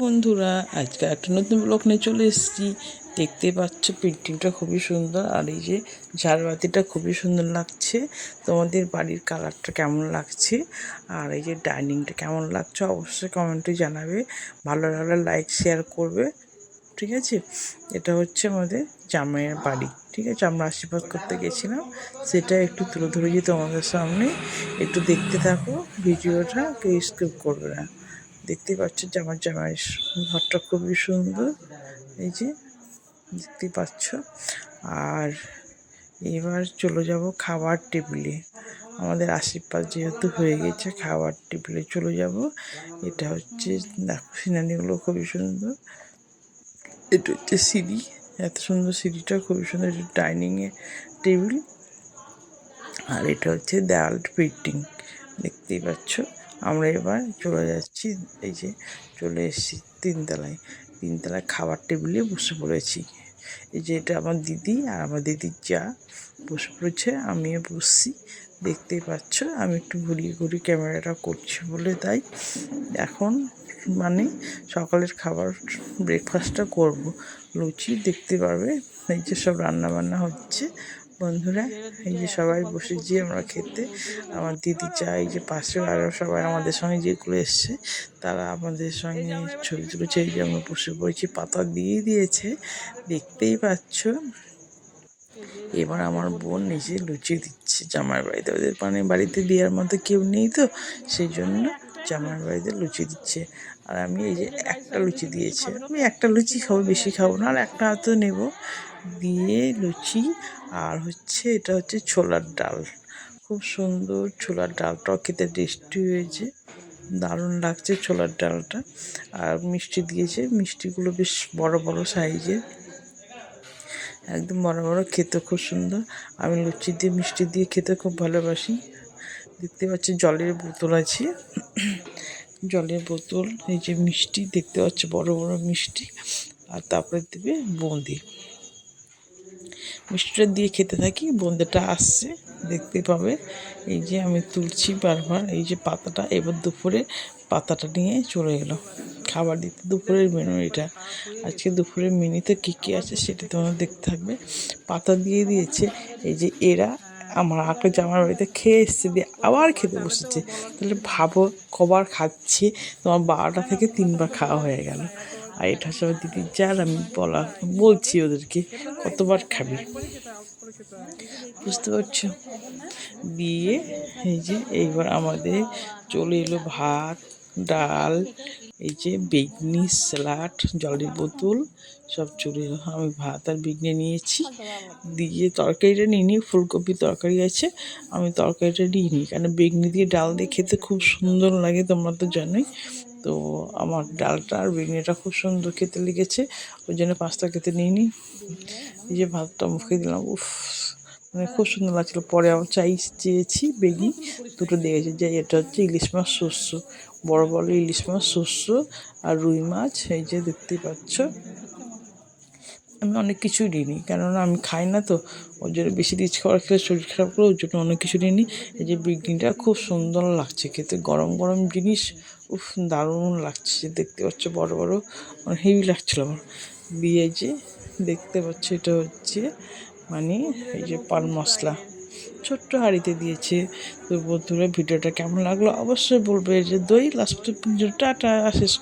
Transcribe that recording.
বন্ধুরা, আজকে একটা নতুন ব্লগ নিয়ে চলে এসেছি। দেখতে পাচ্ছ পেন্টিংটা খুবই সুন্দর, আর এই যে ঝাড়বাতিটা খুবই সুন্দর লাগছে। তোমাদের বাড়ির কালারটা কেমন লাগছে আর এই যে ডাইনিংটা কেমন লাগছে অবশ্যই কমেন্টে জানাবে। ভালো লাগলে লাইক শেয়ার করবে, ঠিক আছে। এটা হচ্ছে আমাদের জামাইয়ের বাড়ি, ঠিক আছে। আমরা আশীর্বাদ করতে গেছিলাম, সেটা একটু তুলে ধরেছি তোমাদের সামনে। একটু দেখতে থাকো ভিডিওটা, কেউ স্কিপ করবে না। দেখতে পাচ্ছ যে আমার জামাইয়ের ঘরটা খুবই সুন্দর, এই যে দেখতে পাচ্ছ। আর এবার চলে যাব খাবার টেবিলে। আমাদের আশীর্বাদ যেহেতু হয়ে গেছে, খাবার টেবিলে চলে যাব। এটা হচ্ছে দেখো, সিনারিগুলো খুবই সুন্দর। এটা হচ্ছে সিঁড়ি, এত সুন্দর সিঁড়িটা খুবই সুন্দর। ডাইনিংয়ে টেবিল, আর এটা হচ্ছে দেওয়াল পেন্টিং, দেখতেই পাচ্ছ। আমরা এবার চলে যাচ্ছি, এই যে চলে এসেছি তিনতলায়। তিনতলায় খাবার টেবিলে বসে পড়েছি। এই যে এটা আমার দিদি আর আমার দিদির যা বসে পড়েছে, আমিও বসছি, দেখতেই পাচ্ছ। আমি একটু ঘুরিয়ে ঘুরিয়ে ক্যামেরাটা করছি বলে তাই। এখন মানে সকালের খাবার ব্রেকফাস্টটা করব, লুচি দেখতে পারবে। এই যে সব রান্না বান্না হচ্ছে বন্ধুরা, এই যে সবাই বসেছি আমরা খেতে। আমার দিদি যা, এই যে পাশে আরও সবাই আমাদের সঙ্গে যেগুলো এসছে তারা আমাদের সঙ্গে ছবি তুলেছে। এই যে আমরা বসে পড়েছি, পাতা দিয়ে দিয়েছে, দেখতেই পাচ্ছ। এবার আমার বোন নিজে লুচি দিচ্ছে জামার বাড়িতে, ওদের মানে বাড়িতে দেওয়ার মতো কেউ নেই, তো সেই জন্য জামার বাড়িতে লুচি দিচ্ছে। আর আমি এই যে একটা লুচি দিয়েছে, আমি একটা লুচি খাবো, বেশি খাবো না, আর একটা হয়তো নেব। দিয়ে লুচি আর হচ্ছে এটা হচ্ছে ছোলার ডাল, খুব সুন্দর। ছোলার ডালটাও খেতে টেস্টি হয়েছে, দারুণ লাগছে ছোলার ডালটা। আর মিষ্টি দিয়েছে, মিষ্টিগুলো বেশ বড় বড় সাইজের, একদম বড় বড়, খেতে খুব সুন্দর। আমি লুচি দিয়ে মিষ্টি দিয়ে খেতে খুব ভালোবাসি। দেখতে পাচ্ছি জলের বোতল আছে, জলের বোতল, এই যে মিষ্টি দেখতে পাচ্ছি, বড় বড় মিষ্টি। আর তারপরে দেবে বোঁদে, মিষ্টিটা দিয়ে খেতে থাকি। বোঁদেটা আসছে, দেখতে পাবে। এই যে আমি তুলছি বারবার, এই যে পাতাটা। এবার দুপুরে পাতাটা নিয়ে চলে এলো খাবার দিতে। দুপুরের মেনু এটা। আজকে দুপুরের মেনুতে কী কী আছে সেটা তোমার দেখতে থাকবে। পাতা দিয়ে দিয়েছে। এই যে এরা আমার আগে জামার বাড়িতে খেয়ে এসছে, দিয়ে আবার খেতে বসেছে। তাহলে ভাবো কবার খাচ্ছি, তোমার 12টা থেকে 3বার খাওয়া হয়ে গেল। আর এটা সব দিদির যার, আমি বলছি ওদেরকে কতবার খাবি, বুঝতে পারছো। দিয়ে এই যে এইবার আমাদের চলে এলো ভাত, ডাল, এই যে বেগনি, স্যালাড, জলের বোতল, সব চলে এলো। আমি ভাত আর বেগনি নিয়েছি, দিয়ে তরকারিটা নিইনি, ফুলকপি তরকারি আছে, আমি তরকারিটা নিইনি, কারণ বেগনি দিয়ে ডাল দিয়ে খেতে খুব সুন্দর লাগে, তোমরা তো জানোই। তো আমার ডালটা আর বেগনিটা খুব সুন্দর খেতে লেগেছে, ওই জন্য পাস্তা খেতে নিইনি। এই যে ভাতটা মুখে দিলাম, উফ, মানে খুব সুন্দর লাগছিলো। পরে আবার চেয়েছি বেগনি, দুটো দিয়েছে। যে এটা হচ্ছে ইলিশ মাছ শস্য, বড় বড় ইলিশ মাছ শস্য আর রুই মাছ, এই যে দেখতেই পাচ্ছ। আমি অনেক কিছুই নিইনি, কেননা আমি খাই না, তো ওই জন্য বেশি রিচ খাবার খেলে শরীর খারাপ করে, ওই জন্য অনেক কিছু নিইনি। এই যে বেগনিটা খুব সুন্দর লাগছে খেতে, গরম গরম জিনিস, উফ, দারুণ লাগছে। দেখতে পাচ্ছ বড় বড়, হেভি লাগছিলো আমার। দিয়ে যে দেখতে পাচ্ছ, এটা হচ্ছে মানে এই যে পান মশলা ছোট্ট হাঁড়িতে দিয়েছে। তো বন্ধুরা, ভিডিওটা কেমন লাগলো অবশ্যই বলবে। যে দই লাস্ট, টাটা, শেষ।